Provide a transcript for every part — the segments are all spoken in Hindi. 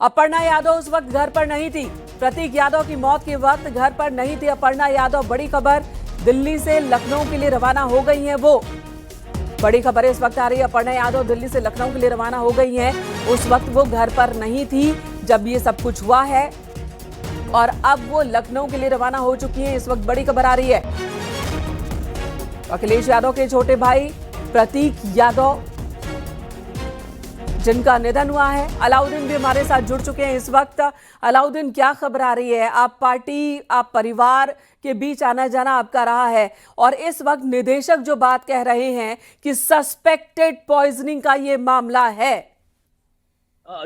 अपर्णा यादव उस वक्त घर पर नहीं थी। प्रतीक यादव की मौत के वक्त घर पर नहीं थी अपर्णा यादव। बड़ी खबर, दिल्ली से लखनऊ के लिए रवाना हो गई हैं वो। बड़ी खबर इस वक्त आ रही है, अपर्णा यादव दिल्ली से लखनऊ के लिए रवाना हो गई हैं। उस वक्त वो घर पर नहीं थी जब ये सब कुछ हुआ है और अब वो लखनऊ के लिए रवाना हो चुकी हैं। इस वक्त बड़ी खबर आ रही है, अखिलेश यादव के छोटे भाई प्रतीक यादव जिनका निधन हुआ है। अलाउद्दीन भी हमारे साथ जुड़ चुके हैं इस वक्त। अलाउद्दीन, क्या खबर आ रही है? आप पार्टी, आप परिवार के बीच आना जाना आपका रहा है और इस वक्त निदेशक जो बात कह रहे हैं कि सस्पेक्टेड पॉइजनिंग का ये मामला है।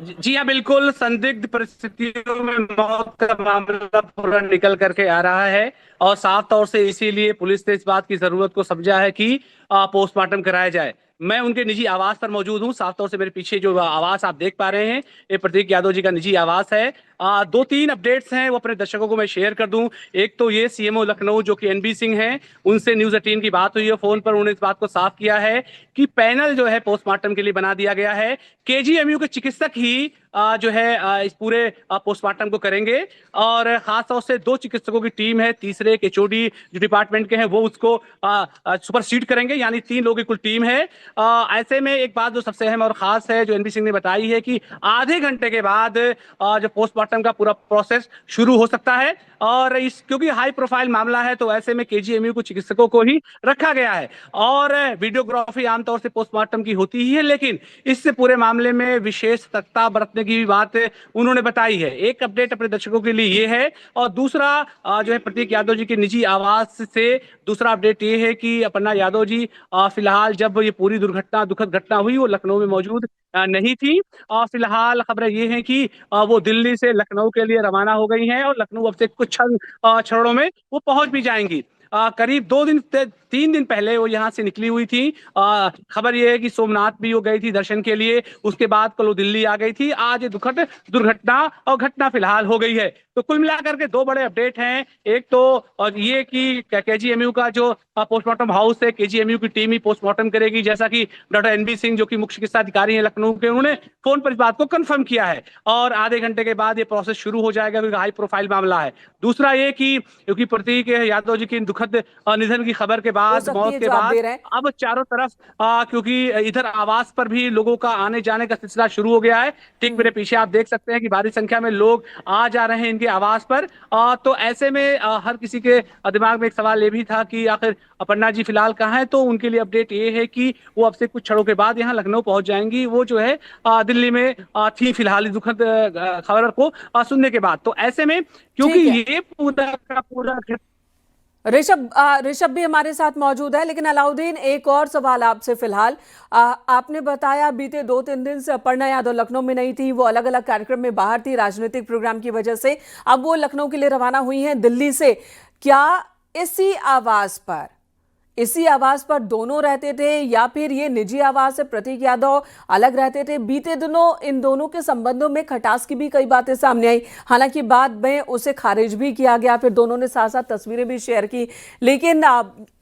जी हाँ, बिल्कुल संदिग्ध परिस्थितियों में मौत का मामला पूरा निकल करके आ रहा है और साफ तौर से इसीलिए पुलिस ने इस बात की जरूरत को समझा है कि पोस्टमार्टम कराया जाए। मैं उनके निजी आवास पर मौजूद हूँ। साफ तौर से मेरे पीछे जो आवास आप देख पा रहे हैं, ये प्रतीक यादव जी का निजी आवास है। दो तीन अपडेट्स हैं, वो अपने दर्शकों को मैं शेयर कर दूं। एक तो ये, सीएमओ लखनऊ जो कि एनबी सिंह हैं, उनसे न्यूज 18 की बात हुई है फोन पर। उन्होंने इस बात को साफ किया है कि पैनल जो है पोस्टमार्टम के लिए बना दिया गया है। केजीएमयू के चिकित्सक ही जो है इस पूरे पोस्टमार्टम को करेंगे और खासतौर से दो चिकित्सकों की टीम है, तीसरे एक एचओडी जो डिपार्टमेंट के हैं वो उसको सुपरसीड करेंगे, यानी 3 लोगों की कुल टीम है। ऐसे में एक बात जो सबसे अहम और खास है जो एनबी सिंह ने बताई है कि आधे घंटे के बाद जो पोस्टमार्टम का पूरा प्रोसेस शुरू हो सकता है और इस क्योंकि हाई प्रोफाइल मामला है तो ऐसे में केजीएमयू को चिकित्सकों को ही रखा गया है और वीडियोग्राफी आमतौर से पोस्टमार्टम की होती ही है, लेकिन इससे पूरे मामले में विशेष सतर्कता बरतने की भी बात उन्होंने बताई है। एक अपडेट अपने दर्शकों के लिए ये है और दूसरा जो है प्रतीक यादव जी के निजी आवास से दूसरा अपडेट ये है कि अपर्णा यादव जी फिलहाल जब ये पूरी दुखद घटना हुई वो लखनऊ में मौजूद नहीं थी। फिलहाल खबरें ये हैं कि वो दिल्ली से लखनऊ के लिए रवाना हो गई हैं और लखनऊ अब से कुछ क्षणों में वो पहुंच भी जाएंगी। करीब 3 दिन पहले वो यहाँ से निकली हुई थी। खबर ये है कि सोमनाथ भी वो गई थी दर्शन के लिए, उसके बाद कल वो दिल्ली आ गई थी। आज दुखद दुर्घटना और घटना फिलहाल हो गई है। तो कुल मिलाकर के 2 बड़े अपडेट हैं। एक तो और ये कि केजीएमयू का जो पोस्टमार्टम हाउस है, केजीएमयू की टीम ही पोस्टमार्टम करेगी, जैसा कि डॉक्टर एनबी सिंह जो कि मुख्य चिकित्सा अधिकारी हैं लखनऊ के, उन्होंने फोन पर इस बात को कंफर्म किया है और आधे घंटे के बाद ये प्रोसेस शुरू हो जाएगा क्योंकि हाई प्रोफाइल मामला है। दूसरा ये कि क्योंकि प्रतीक यादव जी की दुखद निधन की खबर के बाद, मौत के बाद अब चारों तरफ क्योंकि इधर आवास पर भी लोगों का आने जाने का सिलसिला शुरू हो गया है। ठीक मेरे पीछे आप देख सकते हैं कि भारी संख्या में लोग आ जा रहे हैं इनके आवास पर। तो ऐसे में हर किसी के दिमाग में एक सवाल ये भी था कि आखिर अपर्णा जी फिलहाल कहाँ है। तो उनके लिए अपडेट ये है कि वो अब से कुछ क्षणों के बाद यहाँ लखनऊ पहुंच जाएंगी। वो जो है दिल्ली में थी फिलहाल दुखद खबर को सुनने के बाद। तो ऐसे में क्योंकि ये पूरा का पूरा ऋषभ भी हमारे साथ मौजूद है। लेकिन अलाउद्दीन, एक और सवाल आपसे फिलहाल। आपने बताया बीते 2-3 दिन से अपर्णा यादव लखनऊ में नहीं थी, वो अलग अलग कार्यक्रम में बाहर थी राजनीतिक प्रोग्राम की वजह से। अब वो लखनऊ के लिए रवाना हुई हैं दिल्ली से। क्या इसी आवास पर दोनों रहते थे या फिर ये निजी आवास है, प्रतीक यादव अलग रहते थे? बीते दिनों इन दोनों के संबंधों में खटास की भी कई बातें सामने आई। हालांकि बाद में उसे खारिज भी किया गया, फिर दोनों ने साथ साथ तस्वीरें भी शेयर की। लेकिन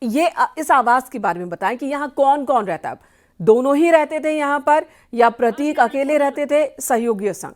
ये इस आवास के बारे में बताएं कि यहाँ कौन कौन रहता है? दोनों ही रहते थे यहाँ पर या प्रतीक अकेले रहते थे सहयोगियों संग?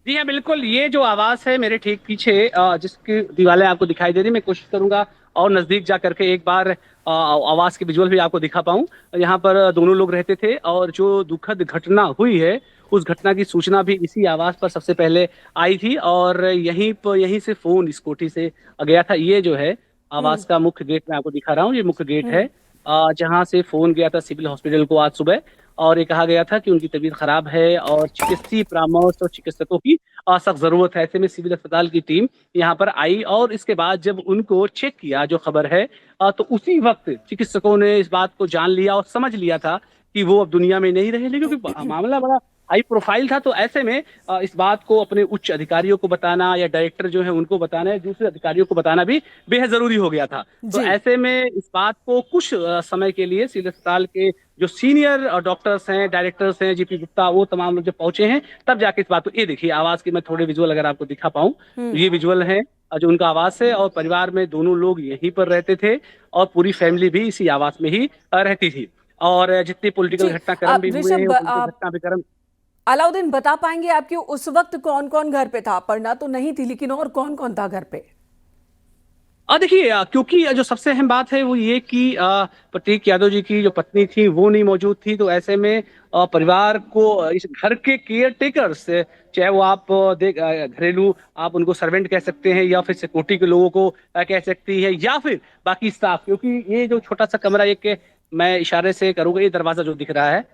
जी हाँ, बिल्कुल। ये जो आवास है मेरे ठीक पीछे जिसकी दीवारें आपको दिखाई दे रही, मैं कोशिश करूंगा और नजदीक जा करके एक बार आवास के विजुअल भी आपको दिखा पाऊं। यहाँ पर दोनों लोग रहते थे और जो दुखद घटना हुई है उस घटना की सूचना भी इसी आवास पर सबसे पहले आई थी और यहीं से फोन इस कोठी से गया था। ये जो है आवास का मुख्य गेट मैं आपको दिखा रहा हूँ, ये मुख्य गेट है जहाँ से फोन गया था सिविल हॉस्पिटल को आज सुबह और ये कहा गया था कि उनकी तबीयत खराब है और चिकित्सीय परामर्श और चिकित्सकों की सख्त जरूरत है। ऐसे में सिविल अस्पताल की टीम यहाँ पर आई और इसके बाद जब उनको चेक किया जो खबर है तो उसी वक्त चिकित्सकों ने इस बात को जान लिया और समझ लिया था कि वो अब दुनिया में नहीं रहे, क्योंकि मामला बड़ा हाई प्रोफाइल था। तो ऐसे में इस बात को अपने उच्च अधिकारियों को बताना या डायरेक्टर जो है उनको बताना या दूसरे अधिकारियों को बताना भी बेहद जरूरी हो गया था। तो ऐसे में इस बात को कुछ समय के लिए सिविल अस्पताल के जो सीनियर डॉक्टर्स हैं, डायरेक्टर्स हैं, जीपी गुप्ता, वो तमाम लोग जब पहुंचे हैं तब जाके इस बात को, ये देखिए आवाज की मैं थोड़े विजुअल अगर आपको दिखा पाऊं, ये विजुअल है जो उनका आवास है और परिवार में दोनों लोग यहीं पर रहते थे और पूरी फैमिली भी इसी आवास में ही रहती थी। और जितनी पॉलिटिकल घटनाक्रम भी हुए हैं, घटनाक्रम अलाउद्दीन, बता पाएंगे आपके उस वक्त कौन कौन घर पे था? पढ़ना तो नहीं थी, लेकिन और कौन कौन था घर पे? देखिए, क्योंकि जो सबसे अहम बात है वो ये कि प्रतीक यादव जी की जो पत्नी थी वो नहीं मौजूद थी, तो ऐसे में परिवार को इस घर के केयर टेकर्स, चाहे वो आप घरेलू आप उनको सर्वेंट कह सकते हैं, या फिर सिक्योरिटी के लोगों को कह सकती है, या फिर बाकी स्टाफ, क्योंकि ये जो छोटा सा कमरा, एक मैं इशारे से करूंगा, ये दरवाजा जो दिख रहा है,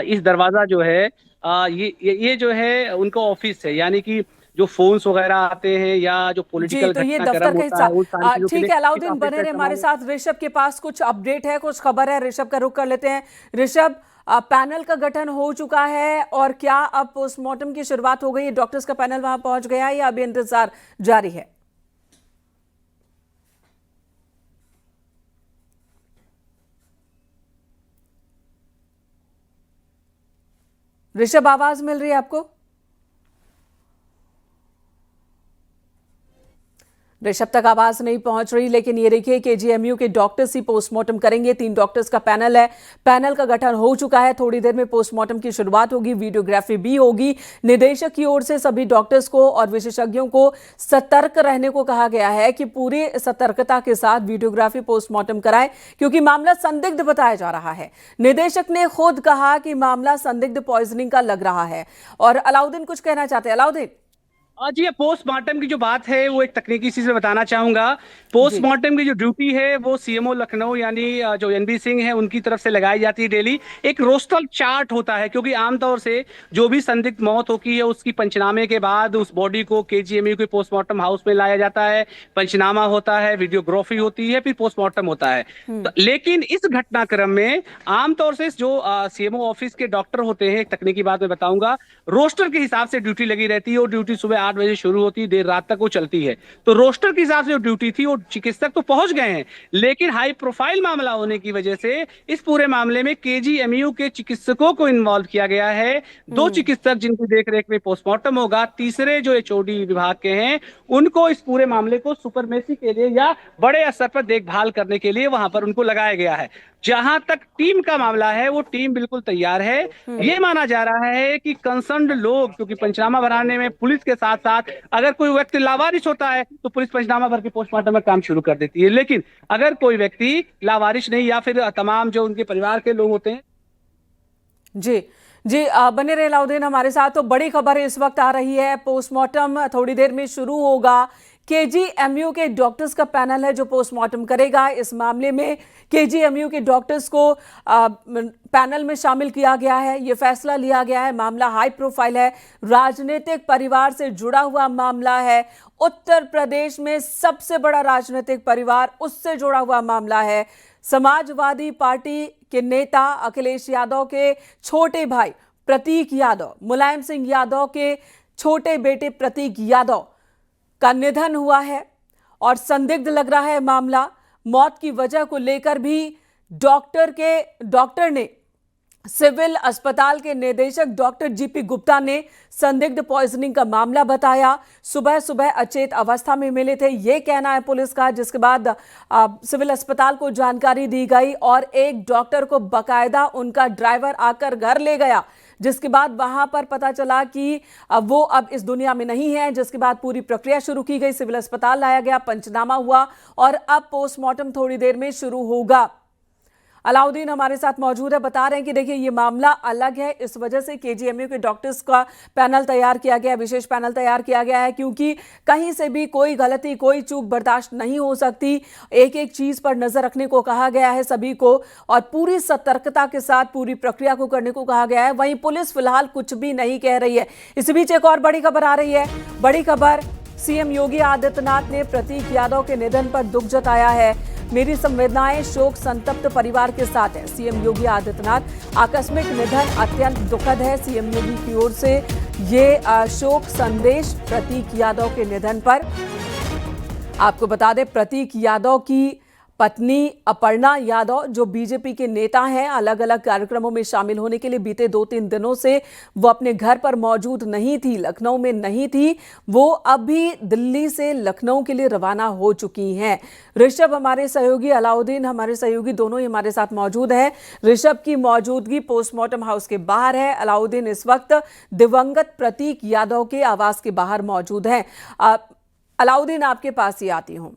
इस दरवाजा जो है, ये जो है उनका ऑफिस है, यानी कि जो फोन्स वगैरह आते हैं या जो जी, पॉलिटिकल तो ये घटनाक्रम दफ्तर का होता है उन सारी हिस्सा। चीजों के ठीक लिए है इस अलाउद्दीन, ऑफिस बने का रहे हमारे इस्तेमाल। साथ। ऋषभ के पास कुछ अपडेट है, कुछ खबर है, ऋषभ का रुख कर लेते हैं। ऋषभ, पैनल का गठन हो चुका है और क्या अब पोस्टमार्टम की शुरुआत हो गई है? डॉक्टर्स का पैनल वहां पहुंच गया है या अभी इंतजार जारी है? ऋषभ, आवाज मिल रही है आपको? ऋषभ तक आवाज नहीं पहुंच रही, लेकिन ये देखिए केजीएमयू के डॉक्टर्स ही पोस्टमार्टम करेंगे। 3 डॉक्टर्स का पैनल है, पैनल का गठन हो चुका है। थोड़ी देर में पोस्टमार्टम की शुरुआत होगी, वीडियोग्राफी भी होगी। निदेशक की ओर से सभी डॉक्टर्स को और विशेषज्ञों को सतर्क रहने को कहा गया है कि पूरी सतर्कता के साथ वीडियोग्राफी पोस्टमार्टम कराएं, क्योंकि मामला संदिग्ध बताया जा रहा है। निदेशक ने खुद कहा कि मामला संदिग्ध पॉइजनिंग का लग रहा है। और अलाउद्दीन कुछ कहना चाहते हैं? अलाउद्दीन जी, ये पोस्टमार्टम की जो बात है वो एक तकनीकी चीज में बताना चाहूंगा। जी। पोस्टमार्टम की जो ड्यूटी है वो सीएमओ लखनऊ यानी जो एनबी सिंह है उनकी तरफ से लगाई जाती है डेली। एक रोस्टर चार्ट होता है, क्योंकि आमतौर से जो भी संदिग्ध मौत होती है उसकी पंचनामे के बाद उस बॉडी को केजीएमयू के पोस्टमार्टम हाउस में लाया जाता है, पंचनामा होता है, वीडियोग्राफी होती है, फिर पोस्टमार्टम होता है। लेकिन इस घटनाक्रम में आमतौर से जो सीएमओ ऑफिस के डॉक्टर होते हैं, एक तकनीकी बात मैं बताऊंगा, रोस्टर के हिसाब से ड्यूटी लगी रहती है और ड्यूटी सुबह 8 बजे शुरू होती है, देर रात तक वो चलती है। तो रोस्टर के हिसाब से जो ड्यूटी थी वो चिकित्सक तो पहुंच गए हैं, लेकिन हाई प्रोफाइल मामला होने की वजह से इस पूरे मामले में केजीएमयू के चिकित्सकों को इन्वॉल्व किया गया है। 2 चिकित्सक जिनकी देखरेख में पोस्टमार्टम होगा, तीसरे जो एचओडी विभाग के हैं उनको इस पूरे मामले को सुपरमेसी के लिए या बड़े स्तर पर देखभाल करने के लिए वहां पर उनको लगाया गया है। जहां तक टीम का मामला है वो टीम बिल्कुल तैयार है। ये माना जा रहा है कि कंसर्न्ड लोग, क्योंकि पंचनामा बनाने में पुलिस के साथ साथ अगर कोई व्यक्ति लावारिश होता है तो पुलिस पंचनामा भर के पोस्टमार्टम में काम शुरू कर देती है, लेकिन अगर कोई व्यक्ति लावारिश नहीं या फिर तमाम जो उनके परिवार के लोग होते हैं। जी जी, बने रहे अलाउद्दीन हमारे साथ। तो बड़ी खबर इस वक्त आ रही है, पोस्टमार्टम थोड़ी देर में शुरू होगा। केजीएमयू के डॉक्टर्स का पैनल है जो पोस्टमार्टम करेगा। इस मामले में केजीएमयू के डॉक्टर्स को पैनल में शामिल किया गया है, ये फैसला लिया गया है। मामला हाई प्रोफाइल है, राजनीतिक परिवार से जुड़ा हुआ मामला है। उत्तर प्रदेश में सबसे बड़ा राजनीतिक परिवार, उससे जुड़ा हुआ मामला है। समाजवादी पार्टी के नेता अखिलेश यादव के छोटे भाई प्रतीक यादव, मुलायम सिंह यादव के छोटे बेटे प्रतीक यादव का निधन हुआ है और संदिग्ध लग रहा है मामला। मौत की वजह को लेकर भी डॉक्टर ने सिविल अस्पताल के निदेशक डॉक्टर जीपी गुप्ता ने संदिग्ध पॉइजनिंग का मामला बताया। सुबह सुबह अचेत अवस्था में मिले थे, ये कहना है पुलिस का, जिसके बाद सिविल अस्पताल को जानकारी दी गई और एक डॉक्टर को बकायदा उनका ड्राइवर आकर घर ले गया, जिसके बाद वहां पर पता चला कि वो अब इस दुनिया में नहीं है। जिसके बाद पूरी प्रक्रिया शुरू की गई, सिविल अस्पताल लाया गया, पंचनामा हुआ और अब पोस्टमार्टम थोड़ी देर में शुरू होगा। अलाउद्दीन हमारे साथ मौजूद है, बता रहे हैं कि देखिए ये मामला अलग है, इस वजह से केजीएमयू के डॉक्टर्स का पैनल तैयार किया गया, विशेष पैनल तैयार किया गया है, क्योंकि कहीं से भी कोई गलती, कोई चूक बर्दाश्त नहीं हो सकती। एक एक चीज पर नजर रखने को कहा गया है सभी को और पूरी सतर्कता के साथ पूरी प्रक्रिया को करने को कहा गया है। वहीं पुलिस फिलहाल कुछ भी नहीं कह रही है। इस बीच एक और बड़ी खबर आ रही है। बड़ी खबर, सीएम योगी आदित्यनाथ ने प्रतीक यादव के निधन पर दुख जताया है। मेरी संवेदनाएं शोक संतप्त परिवार के साथ है, सीएम योगी आदित्यनाथ। आकस्मिक निधन अत्यंत दुखद है। सीएम योगी की ओर से ये शोक संदेश प्रतीक यादव के निधन पर। आपको बता दें, प्रतीक यादव की पत्नी अपर्णा यादव जो बीजेपी के नेता हैं, अलग अलग कार्यक्रमों में शामिल होने के लिए बीते 2-3 दिनों से वो अपने घर पर मौजूद नहीं थी, लखनऊ में नहीं थी। वो अभी दिल्ली से लखनऊ के लिए रवाना हो चुकी हैं। ऋषभ हमारे सहयोगी, अलाउद्दीन हमारे सहयोगी, दोनों ही हमारे साथ मौजूद हैं। ऋषभ की मौजूदगी पोस्टमार्टम हाउस के बाहर है, अलाउद्दीन इस वक्त दिवंगत प्रतीक यादव के आवास के बाहर मौजूद हैं। अलाउद्दीन, आपके पास ही आती हूं।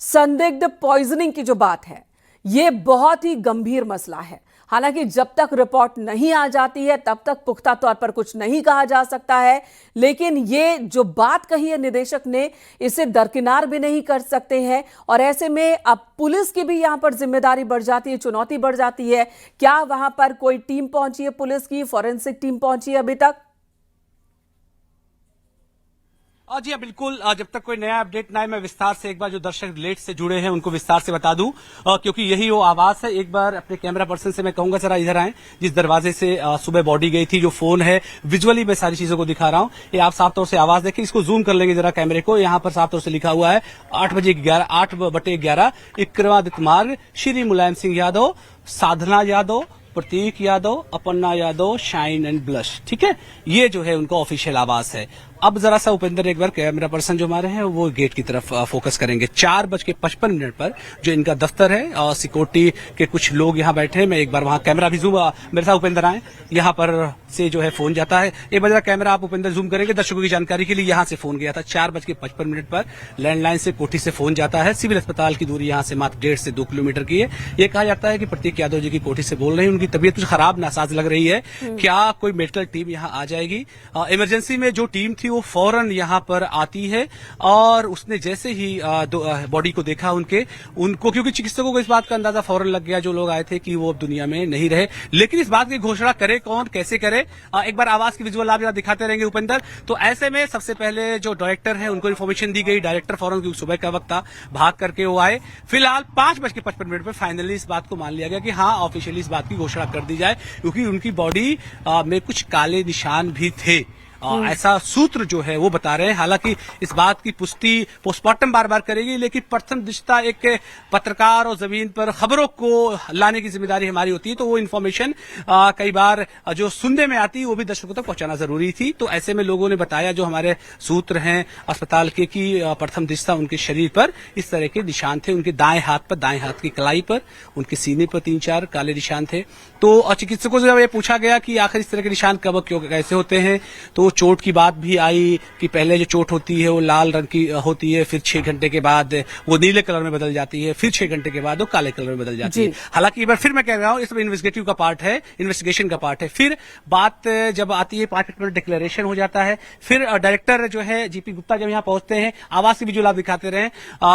संदिग्ध पॉइजनिंग की जो बात है, यह बहुत ही गंभीर मसला है। हालांकि जब तक रिपोर्ट नहीं आ जाती है तब तक पुख्ता तौर पर कुछ नहीं कहा जा सकता है, लेकिन ये जो बात कही है निदेशक ने, इसे दरकिनार भी नहीं कर सकते हैं। और ऐसे में अब पुलिस की भी यहां पर जिम्मेदारी बढ़ जाती है, चुनौती बढ़ जाती है। क्या वहां पर कोई टीम पहुंची है, पुलिस की फॉरेंसिक टीम पहुंची है अभी तक? जी हाँ, बिल्कुल। जब तक कोई नया अपडेट ना आए, मैं विस्तार से एक बार जो दर्शक लेट से जुड़े हैं उनको विस्तार से बता दूं, क्योंकि यही वो आवाज है। एक बार अपने कैमरा पर्सन से मैं कहूंगा जरा इधर आए, जिस दरवाजे से सुबह बॉडी गई थी, जो फोन है, विजुअली मैं सारी चीजों को दिखा रहा हूं। ये आप साफ तौर से आवाज देखें, इसको जूम कर लेंगे जरा कैमरे को। यहाँ पर साफ तौर से लिखा हुआ है 8/11 Vikramaditya Marg, Shri Mulayam Singh Yadav, Sadhana Yadav, Prateek Yadav, Aparna Yadav, shine and blush. ठीक है, ये जो है उनका ऑफिशियल आवाज है। अब जरा सा उपेंद्र एक बार कैमरा पर्सन जो हमारे हैं वो गेट की तरफ फोकस करेंगे। 4:55 पर जो इनका दफ्तर है और सिक्योरिटी के कुछ लोग यहाँ बैठे हैं। मैं एक बार वहां कैमरा भी जूम, मेरे साथ उपेंद्र आए, यहाँ पर से जो है फोन जाता है। एक बार कैमरा आप उपेंद्र जूम करेंगे दर्शकों की जानकारी के लिए। यहाँ से फोन गया था 4:55 पर लैंडलाइन से कोठी से फोन जाता है। सिविल अस्पताल की दूरी यहाँ से मात्र 1.5 से 2 किलोमीटर की है। ये कहा जाता है कि प्रतीक यादव जी की कोठी से बोल रहे हैं। उनकी तबीयत कुछ खराब नासाज लग रही है। क्या कोई मेडिकल टीम यहाँ आ जाएगी? इमरजेंसी में जो टीम थी वो फौरन यहाँ पर आती है और उसने जैसे ही बॉडी को देखा उनको, क्योंकि चिकित्सकों को इस बात का अंदाजा फौरन लग गया जो लोग आए थे कि वो अब दुनिया में नहीं रहे। लेकिन इस बात की घोषणा करे कौन, कैसे करे? एक बार आवाज की विजुअल आप दिखाते रहेंगे उपेंद्र। तो ऐसे में सबसे पहले जो डायरेक्टर है उनको इन्फॉर्मेशन दी गई। डायरेक्टर फौरन, क्योंकि सुबह का वक्त था, भाग करके वो आए। फिलहाल 5:55 पर फाइनली इस बात को मान लिया गया कि हाँ, ऑफिशियली इस बात की घोषणा कर दी जाए, क्योंकि उनकी बॉडी में कुछ काले निशान भी थे। ऐसा सूत्र जो है वो बता रहे हैं। हालांकि इस बात की पुष्टि पोस्टमार्टम बार बार करेगी, लेकिन प्रथम दृष्टया एक पत्रकार और जमीन पर खबरों को लाने की जिम्मेदारी हमारी होती है। तो वो इन्फॉर्मेशन कई बार जो सुनने में आती है वो भी दर्शकों तक पहुंचाना जरूरी थी। तो ऐसे में लोगों ने बताया, जो हमारे सूत्र हैं अस्पताल के, कि प्रथम दृष्टया उनके शरीर पर इस तरह के निशान थे। उनके दाएं हाथ की कलाई पर, उनके सीने पर 3-4 काले निशान थे। तो चिकित्सकों से जब ये पूछा गया कि आखिर इस तरह के निशान कब, क्यों, कैसे होते हैं, तो चोट की बात भी आई कि पहले जो चोट होती है वो लाल रंग की होती है, फिर 6 घंटे के बाद वो नीले कलर में बदल जाती है, फिर 6 घंटे के बाद वो काले कलर में बदल जाती है। हालांकि एक बार फिर मैं कह रहा हूं, इसमें इन्वेस्टिगेटिव का पार्ट है, इन्वेस्टिगेशन का पार्ट है। फिर बात जब आती है 5 मिनट डिक्लेरेशन हो जाता है। फिर डायरेक्टर जो है जीपी गुप्ता जब यहाँ पहुंचते हैं, आवाज की विजुअल आप दिखाते रहे,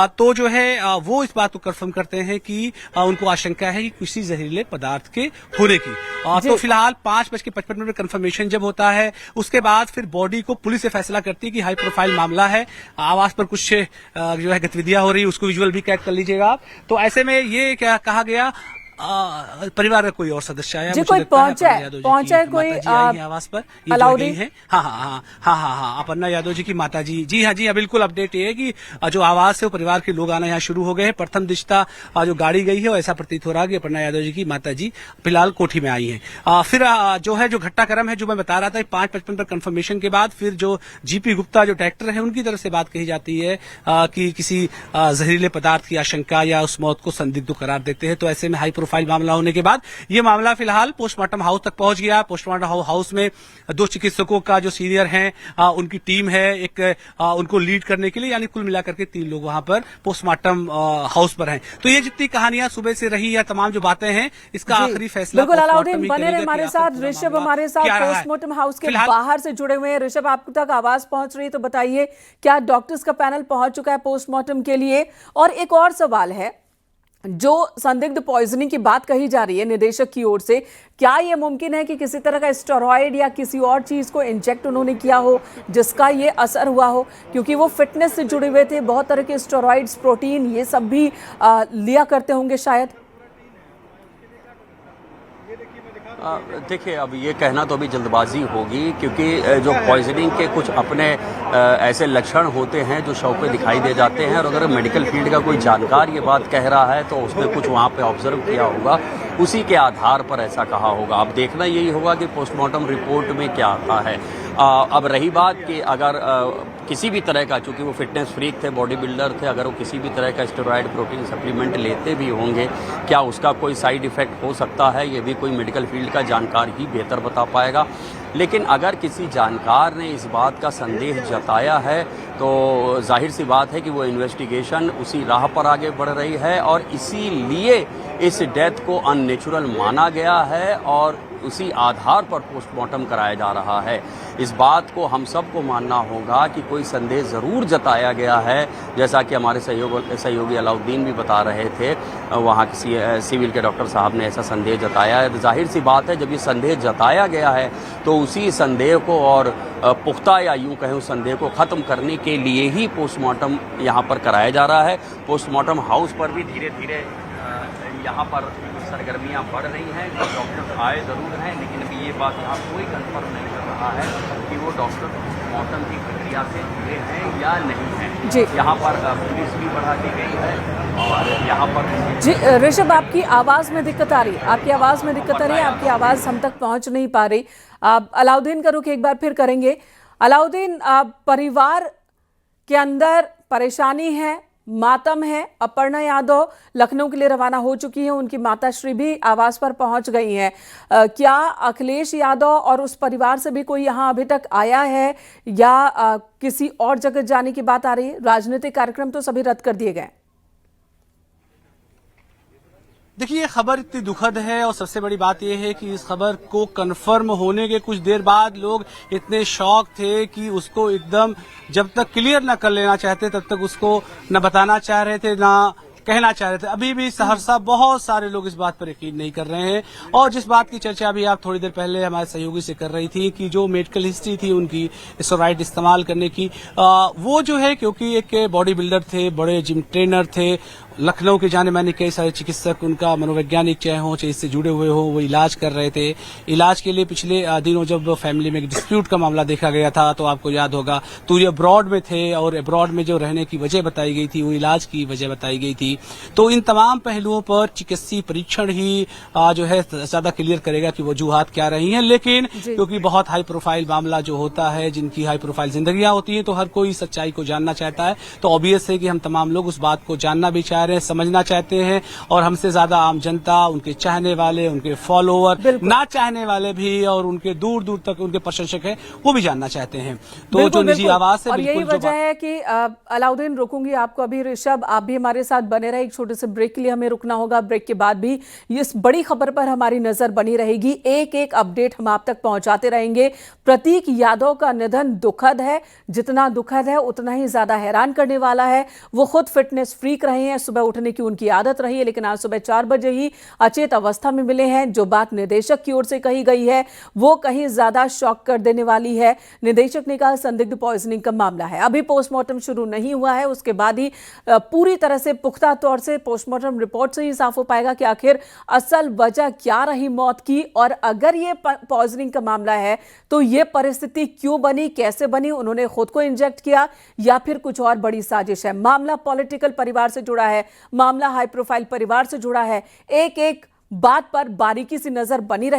तो जो है वो इस बात को कंफर्म करते हैं कि उनको आशंका है कि किसी जहरीले पदार्थ के होने की। तो फिलहाल 5:55 में कंफर्मेशन जब होता है, उसके बाद फिर बॉडी को पुलिस से फैसला करती है कि हाई प्रोफाइल मामला है, आवास पर कुछ जो है गतिविधियां हो रही है, उसको विजुअल भी कैद कर लीजिएगा आप। तो ऐसे में ये क्या कहा गया, परिवार का कोई और सदस्य आया, जी कोई पहुंचा है कोई आवास पर, ये है। हाँ, अपर्णा यादव जी की माता जी। जी हाँ, बिल्कुल अपडेट ये है कि जो आवास है वो परिवार के लोग आना यहाँ शुरू हो गए हैं। प्रथम दृष्टया जो गाड़ी गई है वो ऐसा प्रतीत हो रहा है कि अपर्णा यादव जी की माता जी फिलहाल कोठी में आई है। फिर जो है जो घटनाक्रम है जो मैं बता रहा था, 5:55 पर कंफर्मेशन के बाद फिर जो जीपी गुप्ता जो डायरेक्टर है उनकी तरफ से बात कही जाती है कि किसी जहरीले पदार्थ की आशंका या उस मौत को संदिग्ध करार देते हैं। तो ऐसे में हाई प्रोफाइल मामला होने के बाद ये मामला फिलहाल पोस्टमार्टम हाउस तक पहुंच गया। पोस्टमार्टम हाउस में 2 चिकित्सकों का जो सीनियर हैं उनकी टीम है एक उनको लीड करने के लिए, यानी कुल मिलाकर के 3 लोग वहां पर पोस्टमार्टम हाउस पर हैं। तो ये जितनी कहानियां सुबह से रही या तमाम जो बातें हैं, इसका आखिरी फैसला बिल्कुल। अलाउद्दीन बने रहे हमारे साथ, ऋषभ हमारे साथ पोस्टमार्टम हाउस के बाहर से जुड़े हुए हैं। ऋषभ, आप तक आवाज पहुंच रही है तो बताइए, क्या डॉक्टर्स का पैनल पहुंच चुका है पोस्टमार्टम के लिए? और एक और सवाल है, जो संदिग्ध पॉइजनिंग की बात कही जा रही है निदेशक की ओर से, क्या यह मुमकिन है कि किसी तरह का स्टेरॉइड या किसी और चीज को इंजेक्ट उन्होंने किया हो जिसका ये असर हुआ हो? क्योंकि वो फिटनेस से जुड़े हुए थे, बहुत तरह के स्टेरॉइड्स, प्रोटीन, ये सब भी लिया करते होंगे शायद। देखिए, अब ये कहना तो अभी जल्दबाजी होगी, क्योंकि जो पॉइजनिंग के कुछ अपने ऐसे लक्षण होते हैं जो शव पे दिखाई दे जाते हैं, और अगर मेडिकल फील्ड का कोई जानकार ये बात कह रहा है तो उसने कुछ वहाँ पे ऑब्जर्व किया होगा, उसी के आधार पर ऐसा कहा होगा। अब देखना यही होगा कि पोस्टमार्टम रिपोर्ट में क्या आता है। अब रही बात कि अगर किसी भी तरह का, चूंकि वो फिटनेस फ्रीक थे, बॉडी बिल्डर थे, अगर वो किसी भी तरह का स्टेरॉयड प्रोटीन सप्लीमेंट लेते भी होंगे, क्या उसका कोई साइड इफ़ेक्ट हो सकता है, ये भी कोई मेडिकल फील्ड का जानकार ही बेहतर बता पाएगा। लेकिन अगर किसी जानकार ने इस बात का संदेह जताया है तो जाहिर सी बात है कि वो इन्वेस्टिगेशन उसी राह पर आगे बढ़ रही है, और इसीलिए इस डेथ को अननेचुरल माना गया है और उसी आधार पर पोस्टमार्टम कराया जा रहा है। इस बात को हम सबको मानना होगा कि कोई संदेह ज़रूर जताया गया है, जैसा कि हमारे सहयोगी अलाउद्दीन भी बता रहे थे, वहाँ के सिविल के डॉक्टर साहब ने ऐसा संदेह जताया है। जाहिर सी बात है, जब ये संदेह जताया गया है तो उसी संदेह को और पुख्ता या यूँ कहें उस संदेह को ख़त्म करने के लिए ही पोस्टमार्टम यहाँ पर कराया जा रहा है। पोस्टमार्टम हाउस पर भी धीरे धीरे यहाँ पर सरगर्मियाँ बढ़ रही हैं। डॉक्टर आए ज़रूर हैं, लेकिन अभी ये बात यहाँ कोई कंफर्म नहीं कर रहा है कि वो डॉक्टर पोस्टमार्टम की प्रक्रिया से जुड़े हैं या नहीं हैं। जी, यहाँ पर पुलिस भी बढ़ा दी गई है और यहाँ पर जी ऋषभ, आपकी आवाज़ में दिक्कत आ रही है, आपकी आवाज़ में दिक्कत आ रही है, आपकी आवाज़ हम तक पहुँच नहीं पा रही। अलाउद्दीन का रुख एक बार फिर करेंगे। अलाउद्दीन, परिवार के अंदर परेशानी है, मातम है। अपर्णा यादव लखनऊ के लिए रवाना हो चुकी हैं, उनकी माताश्री भी आवास पर पहुंच गई हैं। क्या अखिलेश यादव और उस परिवार से भी कोई यहां अभी तक आया है या किसी और जगह जाने की बात आ रही है? राजनीतिक कार्यक्रम तो सभी रद्द कर दिए गए। देखिए, ये खबर इतनी दुखद है और सबसे बड़ी बात यह है कि इस खबर को कंफर्म होने के कुछ देर बाद लोग इतने शॉक थे कि उसको एकदम जब तक क्लियर ना कर लेना चाहते तब तक उसको न बताना चाह रहे थे, ना कहना चाह रहे थे। अभी भी सहरसा बहुत सारे लोग इस बात पर यकीन नहीं कर रहे हैं। और जिस बात की चर्चा अभी आप थोड़ी देर पहले हमारे सहयोगी से कर रही थी कि जो मेडिकल हिस्ट्री थी उनकी स्टेरॉइड इस्तेमाल करने की, वो जो है, क्योंकि एक बॉडी बिल्डर थे, बड़े जिम ट्रेनर थे, लखनऊ के जाने माने कई सारे चिकित्सक, उनका मनोवैज्ञानिक चाहे हो चाहे इससे जुड़े हुए हो, वो इलाज कर रहे थे। इलाज के लिए पिछले दिनों जब फैमिली में एक डिस्प्यूट का मामला देखा गया था तो आपको याद होगा, तो ये अब्रॉड में थे और अब्रॉड में जो रहने की वजह बताई गई थी वो इलाज की वजह बताई गई थी। तो इन तमाम पहलुओं पर चिकित्सीय परीक्षण ही जो है ज्यादा क्लियर करेगा कि वजूहात क्या रही हैं। लेकिन क्योंकि बहुत हाई प्रोफाइल मामला जो होता है, जिनकी हाई प्रोफाइल जिंदगियां होती हैं, तो हर कोई सच्चाई को जानना चाहता है। तो ऑब्वियस है कि हम तमाम लोग उस बात को जानना भी चाह रहे हैं, समझना चाहते हैं, और हमसे ज्यादा आम जनता, उनके चाहने वाले, उनके फॉलोअर, ना चाहने वाले भी और उनके दूर दूर तक उनके प्रशंसक हैं, वो भी जानना चाहते हैं। तो जो निजी आवाज है, और यही वजह है कि अलाउद्दीन, रुकूंगी आपको अभी। ऋषभ, आप भी हमारे साथ बने रहे। एक छोटे से ब्रेक के लिए हमें रुकना होगा। ब्रेक के बाद भी इस बड़ी खबर पर हमारी नजर बनी रहेगी। एक एक अपडेट हम आप तक पहुंचाते रहेंगे। प्रतीक यादव का निधन दुखद है, जितना दुखद है उतना ही ज्यादा हैरान करने वाला है। वो खुद फिटनेस फ्रीक रहे हैं, सुबह उठने की उनकी आदत रही है, लेकिन आज सुबह 4 बजे ही अचेत अवस्था में मिले हैं। जो बात निदेशक की ओर से कही गई है वो कहीं ज्यादा शॉक कर देने वाली है। निदेशक ने कहा संदिग्ध पॉइजनिंग का मामला है, अभी पोस्टमार्टम शुरू नहीं हुआ है, उसके बाद ही पूरी तरह से पुख्ता तौर से पोस्टमार्टम रिपोर्ट से ही साफ हो पाएगा कि आखिर असल वजह क्या रही मौत की। और अगर ये पॉइजनिंग का मामला है तो ये परिस्थिति क्यों बनी, कैसे बनी, उन्होंने खुद को इंजेक्ट किया या फिर कुछ और बड़ी साजिश है। मामला पॉलिटिकल परिवार से जुड़ा है, मामला हाई प्रोफाइल परिवार से जुड़ा है। एक एक बात पर बारीकी से नजर बनी रही।